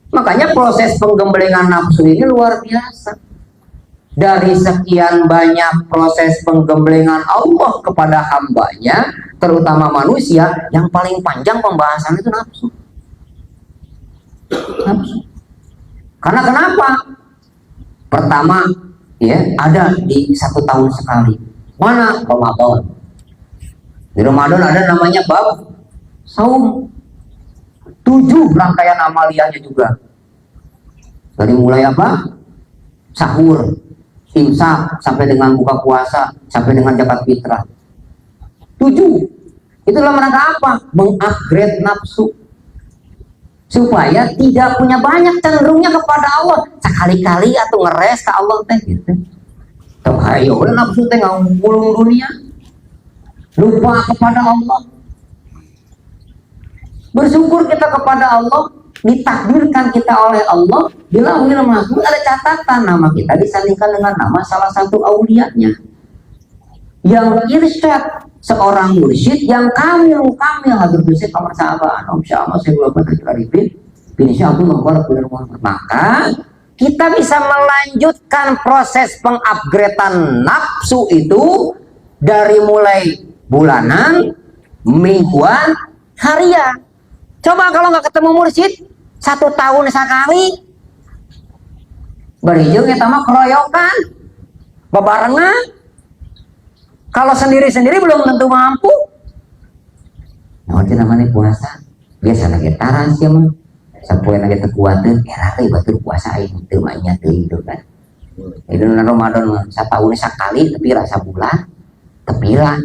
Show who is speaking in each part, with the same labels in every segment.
Speaker 1: Makanya proses penggemblengan nafsu ini luar biasa. Dari sekian banyak proses penggemblengan Allah kepada hambanya, terutama manusia, yang paling panjang pembahasan itu nafsu. Nafsu. Karena kenapa? Pertama, ya, ada di 1 tahun sekali. Mana? Ramadan. Di Ramadan ada namanya bab saum. 7 rangkaian amaliyahnya juga. Dari mulai apa? Sahur, imsak, sampai dengan buka puasa, sampai dengan zakat fitrah. 7. Itu dalam rangka apa? Mengupgrade nafsu. Supaya tidak punya banyak, cenderungnya kepada Allah. Sekali-kali atau ngeres ke Allah teh gitu. Tuh ayo nafsu teh ngulung dunia. Lupa kepada Allah. Bersyukur kita kepada Allah, ditakdirkan kita oleh Allah, bila mahfuz ada catatan nama kita disandingkan dengan nama salah satu aulianya yang irsyad, seorang mursyid yang kamil hadir bersih kamar sahabat. Insyaallah saya belum pernah arifin insyaallah. Maka kita bisa melanjutkan proses pengupgradean nafsu itu dari mulai bulanan, mingguan, harian. Coba kalau nggak ketemu mursyid 1 tahun sekali, berijung kita mah keroyokan, bebarengan. Kalau sendiri-sendiri belum tentu mampu. Nah, itu namanya puasa. Biasa lagi taras ya mah. Sampai lagi tekuatan, lagi batur puasa itu maknya itu kan. Itu Ramadan 1 tahun sekali, tapi rasa bulan, tepiran.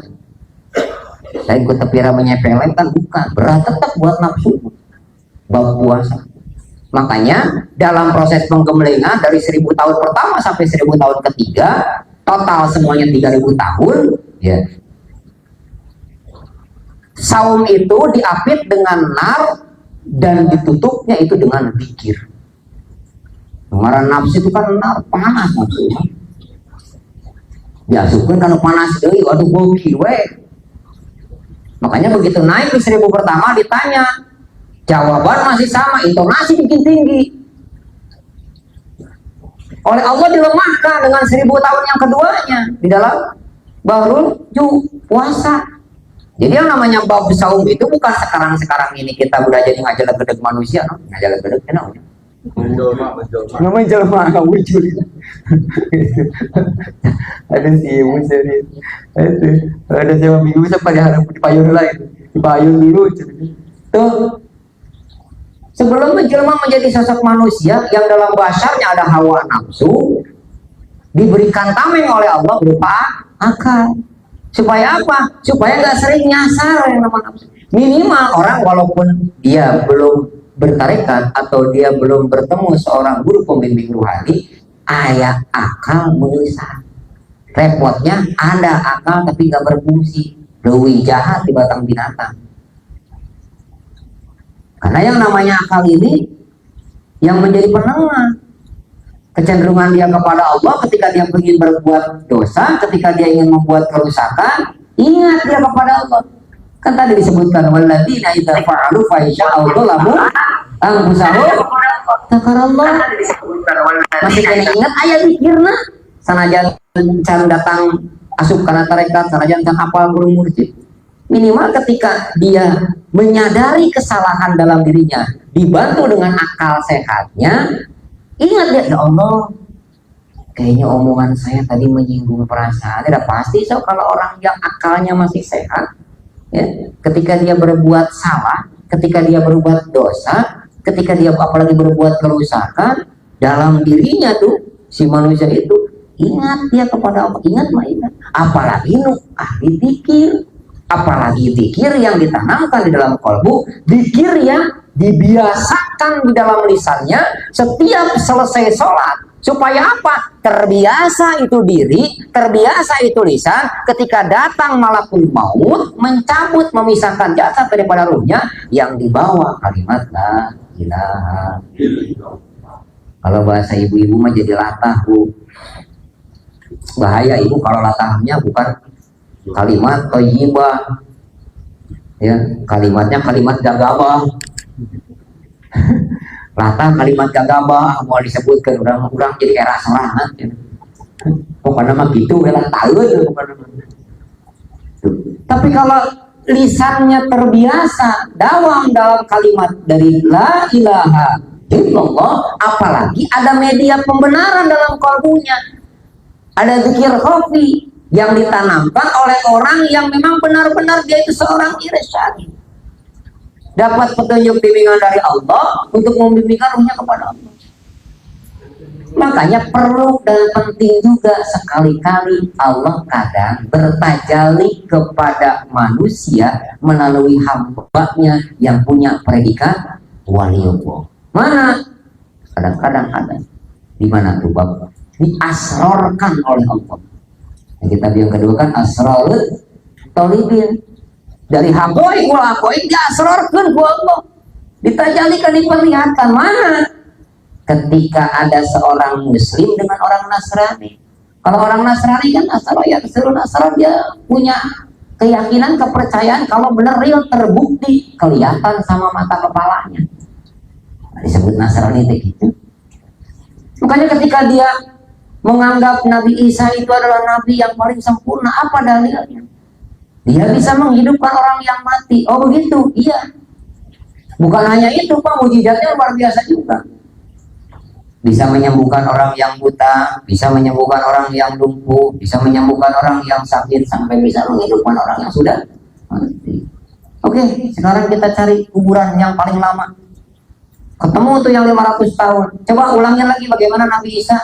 Speaker 1: Saya ikut tepira menyepelekan kan bukan, berat tetap buat nafsu bab puasa. Makanya dalam proses penggemblengan dari 1000 tahun pertama sampai 1000 tahun ketiga, total semuanya 3000 tahun ya. Saum itu diapit dengan nar dan ditutupnya itu dengan zikir. Kemarin nafsu itu kan nar, panas nafsunya. Diasupkan kalau panas euy, waduh bogi we. Makanya begitu naik di 1000 pertama ditanya, jawaban masih sama, intonasi bikin tinggi. Oleh Allah dilemahkan dengan 1000 tahun yang keduanya di dalam baru puasa. Jadi yang namanya bab saum itu bukan sekarang ini kita udah jadi ngajelek-gedek manusia, no? Ngajelek-gedek kenapa? Namanya jelema nggak wujud. Ada sih serius. Itu ada siapa minggu bisa pada harap dipayung lain, dipayung dulu. Tuh sebelum menjelma menjadi sosok manusia yang dalam bahasanya ada hawa nafsu, diberikan tameng oleh Allah berupa akal. Supaya apa? Supaya nggak sering nyasar yang nama nafsu. Minimal orang walaupun dia belum bertarekat atau dia belum bertemu seorang guru pembimbing rohani, ayah akal menyesat. Repotnya ada akal tapi nggak berfungsi, lebih jahat di batang binatang. Karena yang namanya akal ini yang menjadi penengah kecenderungan dia kepada Allah ketika dia ingin berbuat dosa, ketika dia ingin membuat kerusakan, ingat dia kepada Allah. Kan tadi disebutkan walladzina idza fa'alu fahisha aw dzalamu anfusahum dzakarallah. Masih kena ingat ayat zikirna sanajan can datang asup kana tarekat, sanajan can apal guru mursyid. Minimal ketika dia menyadari kesalahan dalam dirinya, dibantu dengan akal sehatnya, ingat dia, ya Allah, kayaknya omongan saya tadi menyinggung perasaan. Tidak pasti so kalau orang yang akalnya masih sehat, ya, ketika dia berbuat salah, ketika dia berbuat dosa, ketika dia apalagi berbuat kerusakan dalam dirinya tuh si manusia itu, ingat dia kepada Allah, ingat. Apalagi ahli zikir, apalagi zikir yang ditanamkan di dalam kalbu, zikir yang dibiasakan di dalam lisannya setiap selesai sholat. Supaya apa? Terbiasa itu diri, terbiasa itu lisan, ketika datang malakul maut, mencabut, memisahkan jasad daripada ruhnya, yang dibawa kalimat la ilaha illallah. Kalau bahasa ibu-ibu mah jadi latah, Bu. Bahaya ibu kalau latahnya bukan kalimat thayyibah. Ya, kalimatnya kalimat jagabah. Latah kalimat gagabah mau disebutkan orang jadi era serangan. Pokoknya mah gitu, lah tahu tuh. Tapi kalau lisannya terbiasa dawam dalam kalimat dari la ilaha illallah, apalagi ada media pembenaran dalam kalbunya, ada zikir khafi yang ditanamkan oleh orang yang memang benar-benar dia itu seorang irsyad, dapat petunjuk bimbingan dari Allah untuk membimbingkan ruhnya kepada Allah. Makanya perlu dan penting juga sekali-kali Allah kadang bertajalli kepada manusia melalui hambanya yang punya predikat waliullah. Mana? Kadang-kadang ada. Di mana tuh Bapak? Diasrorkan oleh Allah. Yang kita yang kedua kan asrarut tolibin. Dari hakoi kulakoi diasrorkan ku Allah. Ditajalikan, diperlihatkan. Mana? Ketika ada seorang muslim dengan orang Nasrani. Kalau orang Nasrani kan Nasrani dia punya keyakinan, kepercayaan kalau benar real, terbukti, kelihatan sama mata kepalanya. Disebut Nasrani begitu. Makanya ketika dia menganggap Nabi Isa itu adalah nabi yang paling sempurna, apa dalilnya? Dia bisa menghidupkan orang yang mati. Oh begitu? Iya. Bukan hanya itu Pak, mujizatnya luar biasa juga. Bisa menyembuhkan orang yang buta, bisa menyembuhkan orang yang lumpuh, bisa menyembuhkan orang yang sakit, sampai bisa menghidupkan orang yang sudah mati. Oke, sekarang kita cari kuburan yang paling lama. Ketemu tuh yang 500 tahun. Coba ulangin lagi bagaimana Nabi Isa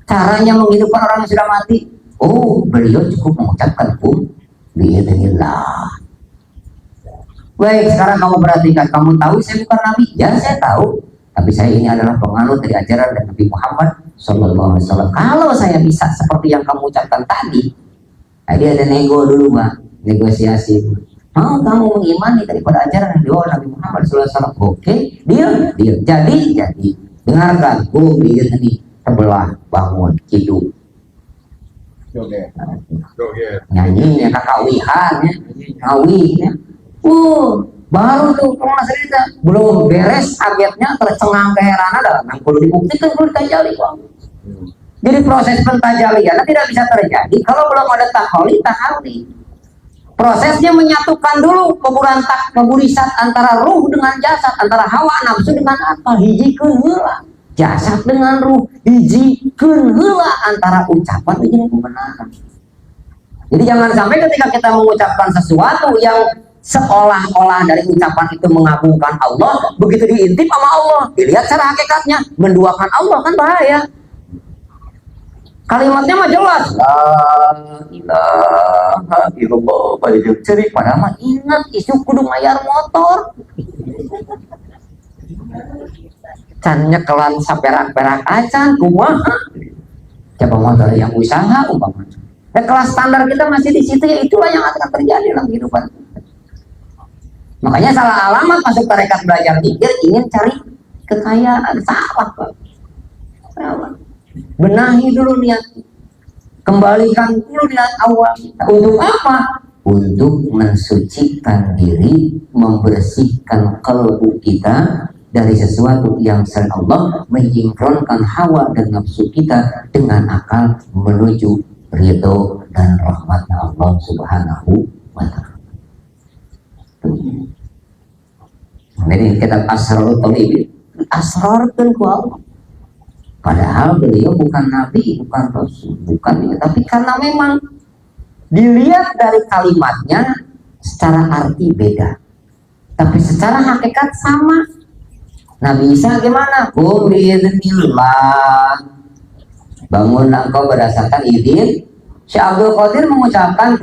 Speaker 1: caranya menghidupkan orang yang sudah mati. Oh, beliau cukup mengucapkan biidznillah. Baik, sekarang kamu perhatikan. Kamu tahu saya bukan Nabi? Ya, saya tahu. Tapi saya ini adalah penganut dari ajaran dari Nabi Muhammad SAW. Kalau saya bisa seperti yang kamu ucapkan tadi, dia ada nego dulu Pak, negosiasi. Mau kamu mengimani daripada ajaran dari Nabi Muhammad SAW? Oke, deal. Jadi. Dengarkan, ini terbelah, bangun, hidup. Nyanyinya kakawihan, kawinya. Baru tuh kalau cerita belum beres agetnya tercengang keheranan dalam yang perlu dibuktikan, perlu ditajali kok. Jadi proses pentajalian tidak bisa terjadi kalau belum ada tahali. Prosesnya menyatukan dulu peburisat antara ruh dengan jasad, antara hawa nafsu dengan apa, hijikeun heula jasad dengan ruh, hijikeun heula antara ucapan dengan kebenaran. Jadi jangan sampai ketika kita mengucapkan sesuatu yang seolah-olah dari ucapan itu mengagungkan Allah, begitu diintip sama Allah, dilihat secara hakikatnya menduakan Allah, kan bahaya. Kalimatnya mah jelas, la ilaha illallah, balik ceri, padahal mah ingat isu kudu mayar motor. Can nyekelan saperak-perak acan, kumaha? Coba motor yang usaha umpamanya. Dan kelas standar kita masih di situ, ya itulah yang akan terjadi dalam kehidupan. Makanya salah alamat masuk tarekat belajar zikir, ingin cari kekayaan. Salah Pak. Salah. Benahi dulu niat, kembalikan dulu niat awal. Untuk apa? Untuk mensucikan diri, membersihkan kalbu kita dari sesuatu yang selain Allah, menyinkronkan hawa dan nafsu kita dengan akal menuju ridho dan rahmatnya Allah Subhanahu wa Ta'ala. Jadi kita asrarut tolibin, asrarkan ku Allah. Padahal beliau bukan nabi, bukan rasul, bukan, tapi karena memang dilihat dari kalimatnya secara arti beda, tapi secara hakikat sama. Nabi Isa gimana? Biidznillah, bangun engkau berdasarkan izin. Syekh Abdul Qadir mengucapkan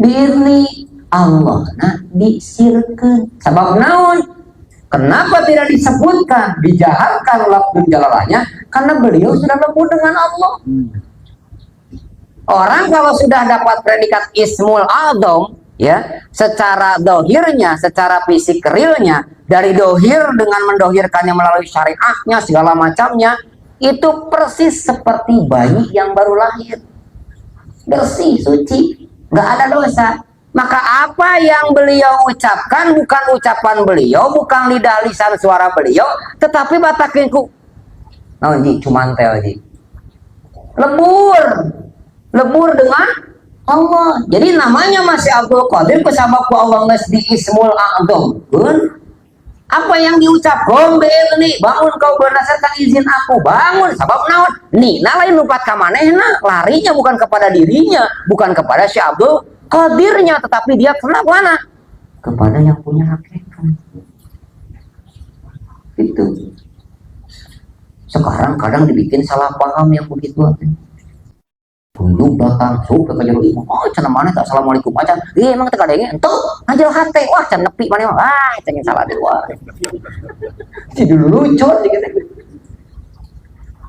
Speaker 1: biizni Allah, nah disirkeun. Sabab naon? Kenapa tidak disebutkan, dijaharkan lafzul jalalahnya? Karena beliau sudah lembut dengan Allah. Orang kalau sudah dapat predikat Ismul A'dzam, ya, secara dohirnya, secara fisik realnya, dari dohir dengan mendohirkannya melalui syariahnya segala macamnya, itu persis seperti bayi yang baru lahir, bersih, suci, nggak ada dosa. Maka apa yang beliau ucapkan bukan ucapan beliau, bukan lidah lisan suara beliau, tetapi batakinku. Nah, ji cumantel ji. Lebur dengan Allah. Jadi namanya masih Abdul Qadir kesabab ku Allah nges di ismul a'zam. Apa yang diucap gombel nih, bangun kau berdasarkan izin aku, bangun sabab naon nih, lain lupat ka manehna, larinya bukan kepada dirinya, bukan kepada si Abdul Qadirnya, tetapi dia kena mana? Kepada yang punya hakikat. Itu. Sekarang kadang dibikin salah paham yang begitu. Tunduk datang, sup ke jero ibu. Oh, cenah mana tak assalamualaikum acan. Iya emang teu kadenge ento ngajel hate. Wah, can nepi mana mah. Ah, cenah salah di luar. Di dulu lucu gitu.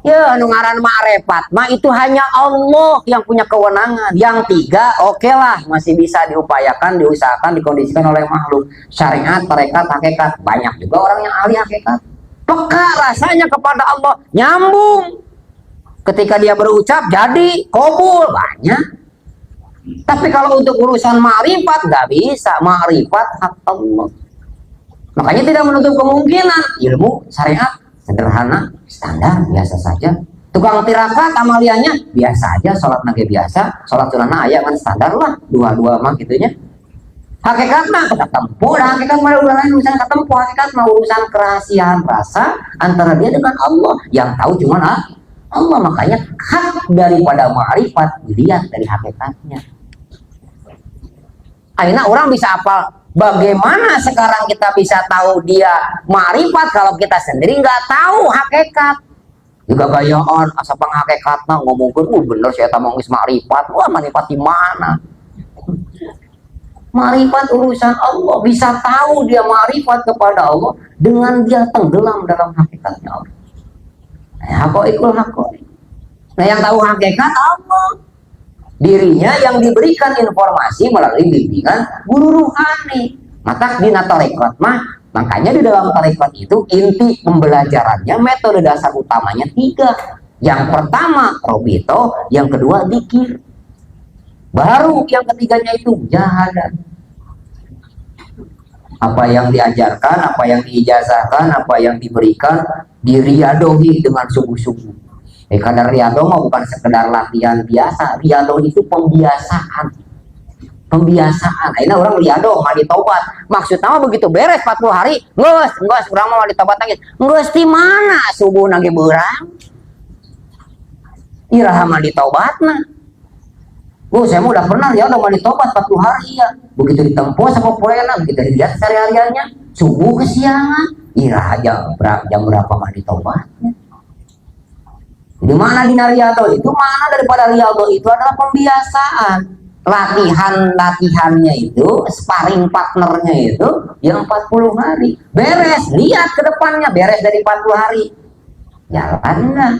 Speaker 1: Ya, anu ngaran ma'rifat mah itu hanya Allah yang punya kewenangan. Yang tiga, oke lah, masih bisa diupayakan, diusahakan, dikondisikan oleh makhluk. Syariat, tarekat, hakikat. Banyak juga orang yang ahli hakikat. Peka rasanya kepada Allah, nyambung. Ketika dia berucap, jadi kabul banyak. Tapi kalau untuk urusan ma'rifat nggak bisa, ma'rifat hak Allah. Makanya tidak menutup kemungkinan ilmu syariat sederhana, standar, biasa saja. Tukang tirakat amaliannya biasa aja, sholat nage biasa, sholat sunah ayat kan standar lah, dua-dua mah gitunya. Hakikat mah kita tempuh, hakikat mah udah lain urusan ketempuh, hakikat mah urusan kerahasiaan rasa antara dia dengan Allah, yang tahu cuma Allah. Makanya hak daripada ma'rifat dilihat dari hakikatnya. Akhirnya orang bisa apal. Bagaimana sekarang kita bisa tahu dia ma'rifat kalau kita sendiri nggak tahu hakikat? Juga gayaan asa pangakikatna ngomongkeun bener saya tamang geus ma'rifat. Wah, ma'rifat di mana? Ma'rifat urusan Allah. Bisa tahu dia ma'rifat kepada Allah dengan dia tenggelam dalam hakikatnya Allah. Hakoikul hakoik. Nah, yang tahu hakikat Allah. Dirinya yang diberikan informasi melalui bimbingan guru ruhani. Maka di tarekat mah, makanya di dalam tarekat itu inti pembelajarannya, metode dasar utamanya 3. Yang pertama robito, yang kedua dikir. Baru yang ketiganya itu jahadan. Apa yang diajarkan, apa yang diijazahkan, apa yang diberikan, diriadohi dengan sungguh-sungguh. Kadar riado mah bukan sekedar latihan biasa, riado itu pembiasaan. Pembiasaan. Akhirnya orang riado mah ditobat. Maksudnya mah begitu beres 40 hari, ngeus urang mah ditobat lagi. Ngeus di mana subuh nage beurang? Iraha mah ditobatna. Saya udah pernah ya udah ditobat 40 hari ya. Begitu ditempuh sama poena, begitu dilihat sehari-hariannya, subuh ke siangan, iraha jam berapa mah ditobatnya. Di mana di riado itu, mana daripada riado itu adalah pembiasaan. Latihannya itu, sparring partnernya itu yang 40 hari. Beres, lihat ke depannya, beres dari 40 hari. Jalan enggak?